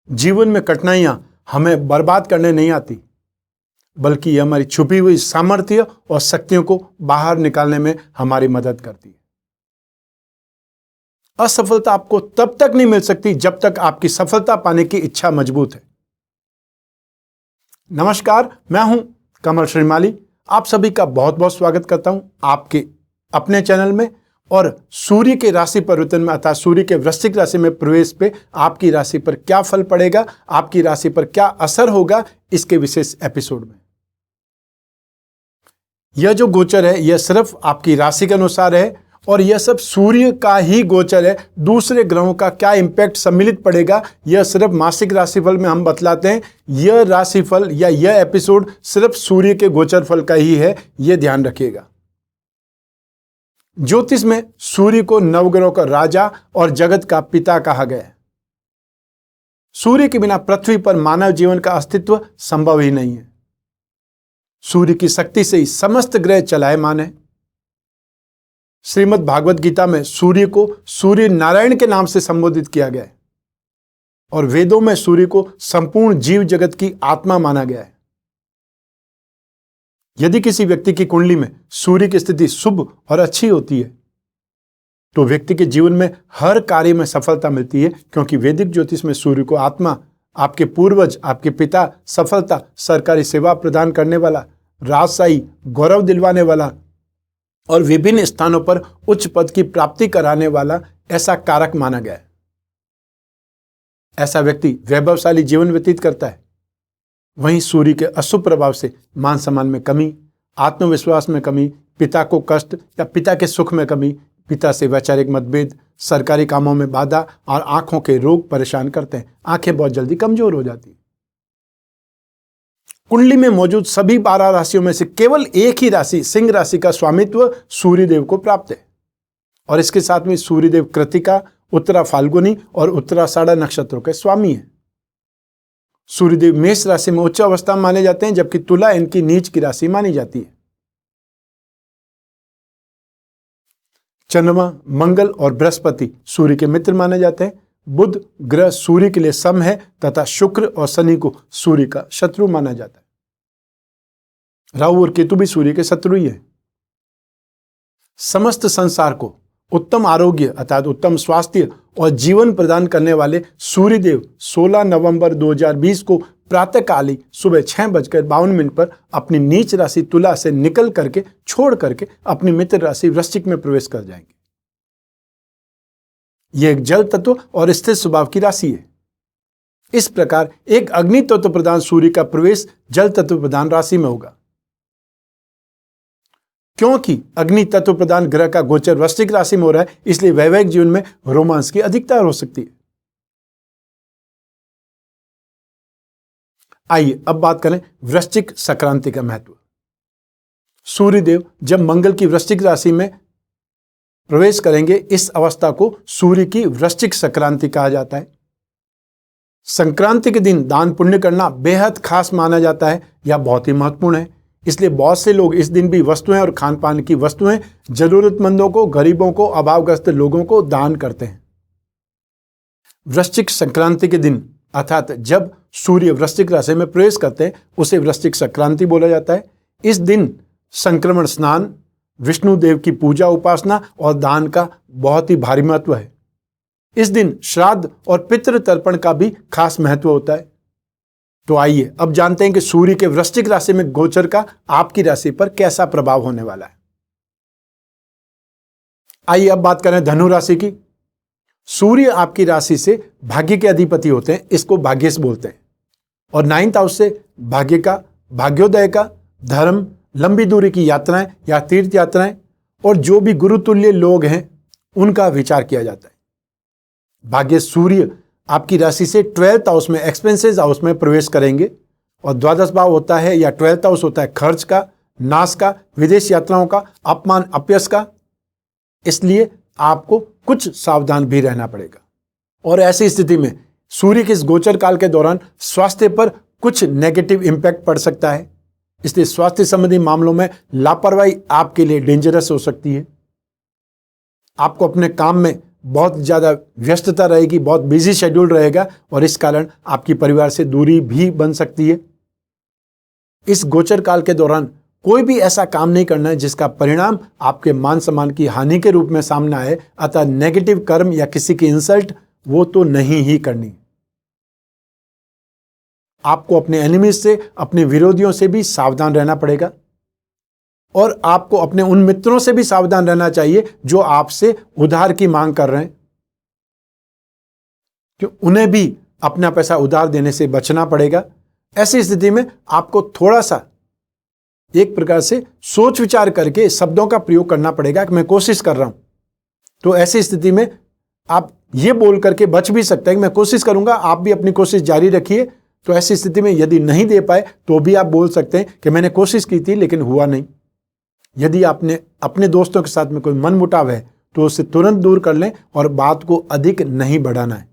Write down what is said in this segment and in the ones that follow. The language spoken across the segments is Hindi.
जीवन में कठिनाइयां हमें बर्बाद करने नहीं आती, बल्कि ये हमारी छुपी हुई सामर्थ्य और शक्तियों को बाहर निकालने में हमारी मदद करती है। असफलता आपको तब तक नहीं मिल सकती जब तक आपकी सफलता पाने की इच्छा मजबूत है। नमस्कार, मैं हूं कमल श्रीमाली। आप सभी का बहुत बहुत स्वागत करता हूं आपके अपने चैनल में। और सूर्य के राशि परिवर्तन में अर्थात सूर्य के वृश्चिक राशि में प्रवेश पे आपकी राशि पर क्या फल पड़ेगा, आपकी राशि पर क्या असर होगा, इसके विशेष एपिसोड में। यह जो गोचर है यह सिर्फ आपकी राशि के अनुसार है और यह सब सूर्य का ही गोचर है। दूसरे ग्रहों का क्या इंपैक्ट सम्मिलित पड़ेगा यह सिर्फ मासिक राशिफल में हम बतलाते हैं। यह राशिफल या यह एपिसोड सिर्फ सूर्य के गोचर फल का ही है, यह ध्यान रखिएगा। ज्योतिष में सूर्य को नवग्रहों का राजा और जगत का पिता कहा गया है। सूर्य के बिना पृथ्वी पर मानव जीवन का अस्तित्व संभव ही नहीं है। सूर्य की शक्ति से ही समस्त ग्रह चलायमान है। श्रीमद् भागवत गीता में सूर्य को सूर्य नारायण के नाम से संबोधित किया गया है और वेदों में सूर्य को संपूर्ण जीव जगत की आत्मा माना गया है। यदि किसी व्यक्ति की कुंडली में सूर्य की स्थिति शुभ और अच्छी होती है तो व्यक्ति के जीवन में हर कार्य में सफलता मिलती है, क्योंकि वैदिक ज्योतिष में सूर्य को आत्मा, आपके पूर्वज, आपके पिता, सफलता, सरकारी सेवा प्रदान करने वाला, राजशाही, गौरव दिलवाने वाला और विभिन्न स्थानों पर उच्च पद की प्राप्ति कराने वाला ऐसा कारक माना गया है। ऐसा व्यक्ति वैभवशाली जीवन व्यतीत करता है। वहीं सूर्य के अशुभ प्रभाव से मान सम्मान में कमी, आत्मविश्वास में कमी, पिता को कष्ट या पिता के सुख में कमी, पिता से वैचारिक मतभेद, सरकारी कामों में बाधा और आंखों के रोग परेशान करते हैं। आंखें बहुत जल्दी कमजोर हो जाती हैं। कुंडली में मौजूद सभी 12 राशियों में से केवल एक ही राशि सिंह राशि का स्वामित्व सूर्यदेव को प्राप्त है और इसके साथ में सूर्यदेव कृतिका, उत्तरा फाल्गुनी और उत्तराषाढ़ा नक्षत्रों के स्वामी हैं। सूर्यदेव मेष राशि में उच्च अवस्था में माने जाते हैं, जबकि तुला इनकी नीच की राशि मानी जाती है। चंद्रमा, मंगल और बृहस्पति सूर्य के मित्र माने जाते हैं। बुध ग्रह सूर्य के लिए सम है तथा शुक्र और शनि को सूर्य का शत्रु माना जाता है। राहु और केतु भी सूर्य के शत्रु ही है। समस्त संसार को उत्तम आरोग्य अर्थात उत्तम स्वास्थ्य और जीवन प्रदान करने वाले सूर्यदेव 16 नवंबर 2020 को प्रातःकाली सुबह 6:52 पर अपनी नीच राशि तुला से निकल करके छोड़ करके अपनी मित्र राशि वृश्चिक में प्रवेश कर जाएंगे। यह एक जल तत्व और स्थिर स्वभाव की राशि है। इस प्रकार एक अग्नि तत्व प्रधान सूर्य का प्रवेश जल तत्व प्रधान राशि में होगा। क्योंकि अग्नि तत्व प्रधान ग्रह का गोचर वृश्चिक राशि में हो रहा है, इसलिए वैवाहिक जीवन में रोमांस की अधिकता हो सकती है। आइए अब बात करें वृश्चिक संक्रांति का महत्व। सूर्यदेव जब मंगल की वृश्चिक राशि में प्रवेश करेंगे, इस अवस्था को सूर्य की वृश्चिक संक्रांति कहा जाता है। संक्रांति के दिन दान पुण्य करना बेहद खास माना जाता है या बहुत ही महत्वपूर्ण है। इसलिए बहुत से लोग इस दिन भी वस्तुएं और खान पान की वस्तुएं जरूरतमंदों को, गरीबों को, अभावग्रस्त लोगों को दान करते हैं। वृश्चिक संक्रांति के दिन अर्थात जब सूर्य वृश्चिक राशि में प्रवेश करते हैं उसे वृश्चिक संक्रांति बोला जाता है। इस दिन संक्रमण स्नान, विष्णु देव की पूजा उपासना और दान का बहुत ही भारी महत्व है। इस दिन श्राद्ध और पितृ तर्पण का भी खास महत्व होता है। तो आइए अब जानते हैं कि सूर्य के वृश्चिक राशि में गोचर का आपकी राशि पर कैसा प्रभाव होने वाला है। आइए अब बात करें धनु राशि की। सूर्य आपकी राशि से भाग्य के अधिपति होते हैं, इसको भाग्येश बोलते हैं और 9th हाउस से भाग्य का, भाग्योदय का, धर्म, लंबी दूरी की यात्राएं या तीर्थ यात्राएं और जो भी गुरुतुल्य लोग हैं उनका विचार किया जाता है। भाग्य सूर्य आपकी राशि से 12th हाउस में, एक्सपेंसेस हाउस में प्रवेश करेंगे और द्वादश भाव होता है या 12th हाउस होता है खर्च का, नाश का, विदेश यात्राओं का, अपमान अपयश का। इसलिए आपको कुछ सावधान भी रहना पड़ेगा। और ऐसी स्थिति में सूर्य के इस गोचर काल के दौरान स्वास्थ्य पर कुछ नेगेटिव इंपैक्ट पड़ सकता है। इसलिए स्वास्थ्य संबंधी मामलों में लापरवाही आपके लिए डेंजरस हो सकती है। आपको अपने काम में बहुत ज़्यादा व्यस्तता रहेगी, बहुत बिजी शेड्यूल रहेगा और इस कारण आपकी परिवार से दूरी भी बन सकती है। इस गोचर काल के दौरान कोई भी ऐसा काम नहीं करना है जिसका परिणाम आपके मान सम्मान की हानि के रूप में सामने आए। अतः नेगेटिव कर्म या किसी की इंसल्ट वो तो नहीं ही करनी। आपको अपने एनिमीज से, अपने विरोधियों से भी सावधान रहना पड़ेगा और आपको अपने उन मित्रों से भी सावधान रहना चाहिए जो आपसे उधार की मांग कर रहे हैं, कि उन्हें भी अपना पैसा उधार देने से बचना पड़ेगा। ऐसी स्थिति में आपको थोड़ा सा एक प्रकार से सोच विचार करके शब्दों का प्रयोग करना पड़ेगा कि मैं कोशिश कर रहा हूं। तो ऐसी स्थिति में आप ये बोल करके बच भी सकते हैं कि मैं कोशिश करूंगा, आप भी अपनी कोशिश जारी रखिए। तो ऐसी स्थिति में यदि नहीं दे पाए तो भी आप बोल सकते हैं कि मैंने कोशिश की थी लेकिन हुआ नहीं। यदि आपने अपने दोस्तों के साथ में कोई मनमुटाव है तो उसे तुरंत दूर कर लें और बात को अधिक नहीं बढ़ाना है।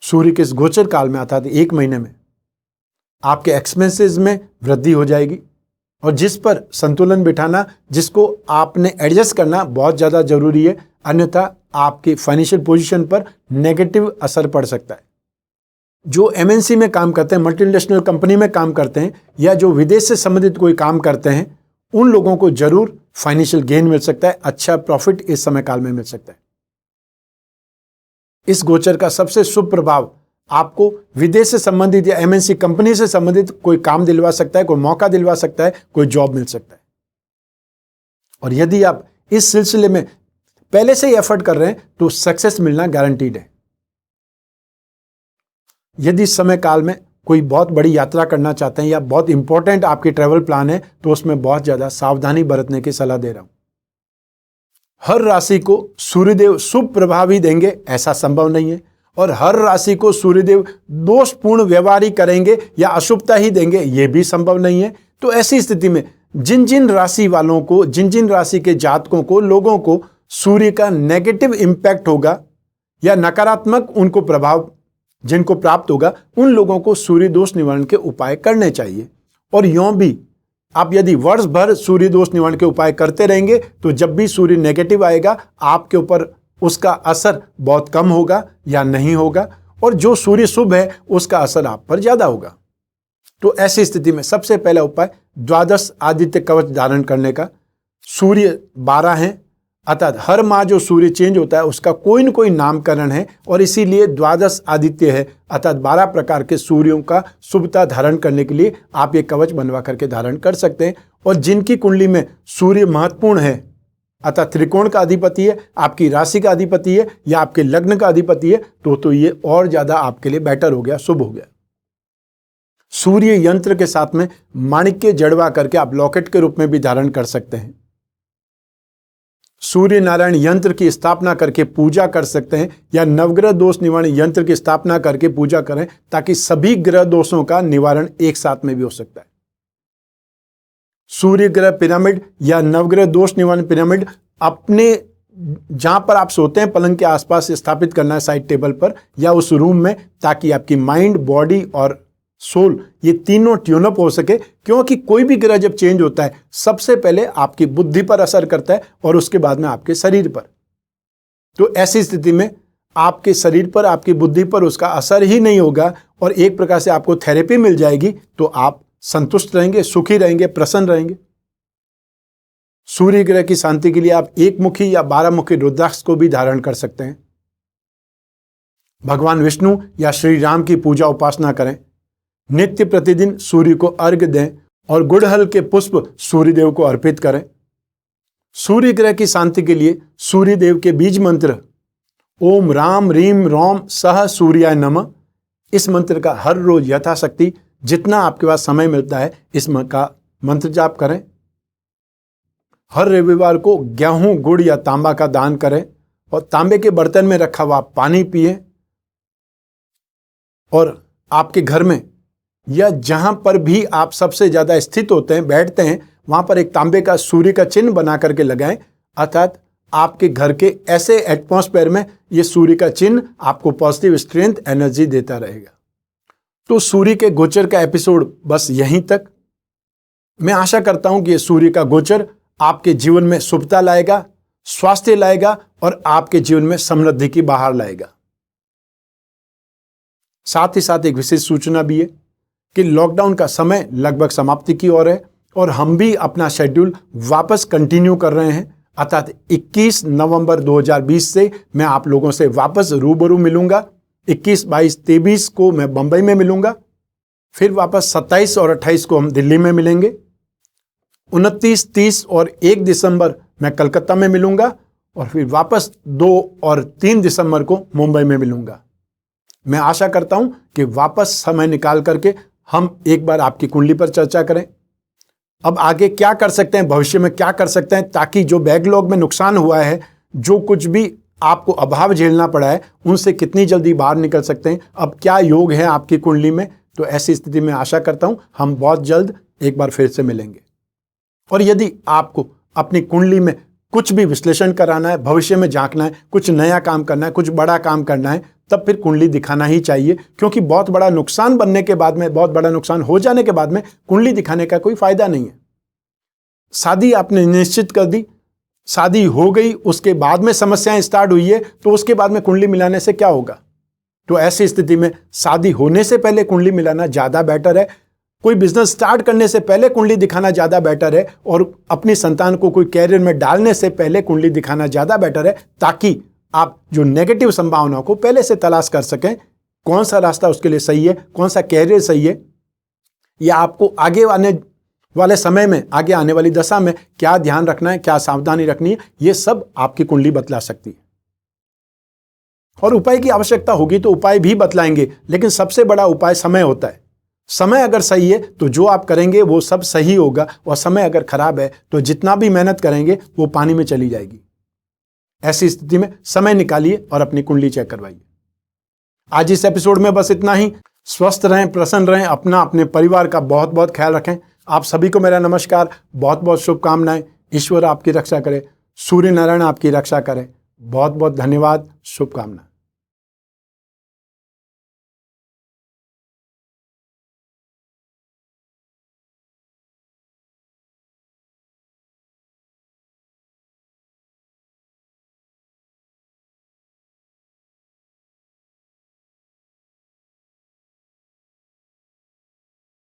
सूर्य के इस गोचर काल में अर्थात 1 महीने में आपके एक्सपेंसेस में वृद्धि हो जाएगी और जिस पर संतुलन बिठाना, जिसको आपने एडजस्ट करना बहुत ज़्यादा जरूरी है, अन्यथा आपकी फाइनेंशियल पोजीशन पर नेगेटिव असर पड़ सकता है। जो एमएनसी में काम करते हैं, मल्टीनेशनल कंपनी में काम करते हैं या जो विदेश से संबंधित कोई काम करते हैं, उन लोगों को जरूर फाइनेंशियल गेन मिल सकता है, अच्छा प्रॉफिट इस समय काल में मिल सकता है। इस गोचर का सबसे शुभ प्रभाव आपको विदेश से संबंधित या एमएनसी कंपनी से संबंधित कोई काम दिलवा सकता है, कोई मौका दिलवा सकता है, कोई जॉब मिल सकता है। और यदि आप इस सिलसिले में पहले से ही एफर्ट कर रहे हैं तो सक्सेस मिलना गारंटीड है। यदि इस समय काल में कोई बहुत बड़ी यात्रा करना चाहते हैं या बहुत इंपॉर्टेंट आपकी ट्रैवल प्लान है तो उसमें बहुत ज्यादा सावधानी बरतने की सलाह दे रहा हूं। हर राशि को सूर्यदेव शुभ प्रभाव ही देंगे ऐसा संभव नहीं है और हर राशि को सूर्यदेव दोषपूर्ण व्यवहार ही करेंगे या अशुभता ही देंगे ये भी संभव नहीं है। तो ऐसी स्थिति में जिन जिन राशि वालों को, जिन जिन राशि के जातकों को, लोगों को सूर्य का नेगेटिव इंपैक्ट होगा या नकारात्मक उनको प्रभाव जिनको प्राप्त होगा, उन लोगों को सूर्य दोष निवारण के उपाय करने चाहिए। और यूं भी आप यदि वर्ष भर सूर्य दोष निवारण के उपाय करते रहेंगे तो जब भी सूर्य नेगेटिव आएगा आपके ऊपर उसका असर बहुत कम होगा या नहीं होगा, और जो सूर्य शुभ है उसका असर आप पर ज्यादा होगा। तो ऐसी स्थिति में सबसे पहला उपाय द्वादश आदित्य कवच धारण करने का। सूर्य 12 हैं, अर्थात हर माह जो सूर्य चेंज होता है उसका कोई न कोई नामकरण है और इसीलिए द्वादश आदित्य है, अर्थात 12 प्रकार के सूर्यों का शुभता धारण करने के लिए आप ये कवच बनवा करके धारण कर सकते हैं। और जिनकी कुंडली में सूर्य महत्वपूर्ण है, अर्थात त्रिकोण का अधिपति है, आपकी राशि का अधिपति है या आपके लग्न का अधिपति है, तो ये और ज्यादा आपके लिए बेटर हो गया, शुभ हो गया। सूर्य यंत्र के साथ में माणिक्य जड़वा करके आप लॉकेट के रूप में भी धारण कर सकते हैं। सूर्य नारायण यंत्र की स्थापना करके पूजा कर सकते हैं या नवग्रह दोष निवारण यंत्र की स्थापना करके पूजा करें ताकि सभी ग्रह दोषों का निवारण एक साथ में भी हो सकता है। सूर्य ग्रह पिरामिड या नवग्रह दोष निवारण पिरामिड अपने जहां पर आप सोते हैं पलंग के आसपास स्थापित करना है, साइड टेबल पर या उस रूम में, ताकि आपकी माइंड, बॉडी और सोल ये तीनों ट्यूनअप हो सके। क्योंकि कोई भी ग्रह जब चेंज होता है सबसे पहले आपकी बुद्धि पर असर करता है और उसके बाद में आपके शरीर पर। तो ऐसी स्थिति में आपके शरीर पर, आपकी बुद्धि पर उसका असर ही नहीं होगा और एक प्रकार से आपको थेरेपी मिल जाएगी, तो आप संतुष्ट रहेंगे, सुखी रहेंगे, प्रसन्न रहेंगे। सूर्य ग्रह की शांति के लिए आप 1 मुखी या 12 मुखी रुद्राक्ष को भी धारण कर सकते हैं। भगवान विष्णु या श्री राम की पूजा उपासना करें। नित्य प्रतिदिन सूर्य को अर्घ्य दें और गुड़हल के पुष्प सूर्यदेव को अर्पित करें। सूर्य ग्रह की शांति के लिए सूर्यदेव के बीज मंत्र ओम राम रीम रोम सह सूर्याय नमः, इस मंत्र का हर रोज यथाशक्ति जितना आपके पास समय मिलता है इसका मंत्र जाप करें। हर रविवार को गेहूं, गुड़ या तांबा का दान करें और तांबे के बर्तन में रखा हुआ पानी पिए। और आपके घर में या जहां पर भी आप सबसे ज्यादा स्थित होते हैं, बैठते हैं, वहां पर एक तांबे का सूर्य का चिन्ह बना करके लगाएं, अर्थात आपके घर के ऐसे एटमॉस्फेयर में ये सूर्य का चिन्ह आपको पॉजिटिव स्ट्रेंथ, एनर्जी देता रहेगा। तो सूर्य के गोचर का एपिसोड बस यहीं तक। मैं आशा करता हूं कि ये सूर्य का गोचर आपके जीवन में शुभता लाएगा, स्वास्थ्य लाएगा और आपके जीवन में समृद्धि की बहार लाएगा। साथ ही साथ एक विशेष सूचना भी है कि लॉकडाउन का समय लगभग समाप्ति की ओर है और हम भी अपना शेड्यूल वापस कंटिन्यू कर रहे हैं। अर्थात 21 नवंबर 2020 से मैं आप लोगों से वापस रूबरू मिलूंगा। 21, 22, 23 को मैं बंबई में मिलूंगा, फिर वापस 27 और 28 को हम दिल्ली में मिलेंगे। 29, 30 और 1 दिसंबर मैं कलकत्ता में मिलूंगा और फिर वापस 2 और 3 दिसंबर को मुंबई में मिलूंगा। मैं आशा करता हूं कि वापस समय निकाल करके हम एक बार आपकी कुंडली पर चर्चा करें। अब आगे क्या कर सकते हैं, भविष्य में क्या कर सकते हैं, ताकि जो बैकलॉग में नुकसान हुआ है, जो कुछ भी आपको अभाव झेलना पड़ा है, उनसे कितनी जल्दी बाहर निकल सकते हैं। अब क्या योग है आपकी कुंडली में, तो ऐसी स्थिति में आशा करता हूं हम बहुत जल्द एक बार फिर से मिलेंगे। और यदि आपको अपनी कुंडली में कुछ भी विश्लेषण कराना है, भविष्य में झांकना है, कुछ नया काम करना है, कुछ बड़ा काम करना है, तब फिर कुंडली दिखाना ही चाहिए, क्योंकि बहुत बड़ा नुकसान बनने के बाद में, बहुत बड़ा नुकसान हो जाने के बाद में कुंडली दिखाने का कोई फायदा नहीं है। शादी आपने निश्चित कर दी, शादी हो गई, उसके बाद में समस्याएं स्टार्ट हुई है, तो उसके बाद में कुंडली मिलाने से क्या होगा। तो ऐसी स्थिति में शादी होने से पहले कुंडली मिलाना ज्यादा बेटर है। कोई बिजनेस स्टार्ट करने से पहले कुंडली दिखाना ज्यादा बेटर है, और अपनी संतान को कोई कैरियर में डालने से पहले कुंडली दिखाना ज्यादा बेटर है, ताकि आप जो नेगेटिव संभावनाओं को पहले से तलाश कर सकें, कौन सा रास्ता उसके लिए सही है, कौन सा कैरियर सही है, या आपको आगे आने वाले समय में, आगे आने वाली दशा में क्या ध्यान रखना है, क्या सावधानी रखनी है, ये सब आपकी कुंडली बतला सकती है। और उपाय की आवश्यकता होगी तो उपाय भी बतलाएंगे, लेकिन सबसे बड़ा उपाय समय होता है। समय अगर सही है तो जो आप करेंगे वो सब सही होगा, और समय अगर खराब है तो जितना भी मेहनत करेंगे वो पानी में चली जाएगी। ऐसी स्थिति में समय निकालिए और अपनी कुंडली चेक करवाइए। आज इस एपिसोड में बस इतना ही। स्वस्थ रहें, प्रसन्न रहें, अपना अपने परिवार का बहुत बहुत ख्याल रखें। आप सभी को मेरा नमस्कार, बहुत बहुत शुभकामनाएं। ईश्वर आपकी रक्षा करे, सूर्य नारायण आपकी रक्षा करे। बहुत बहुत धन्यवाद, शुभकामनाएं।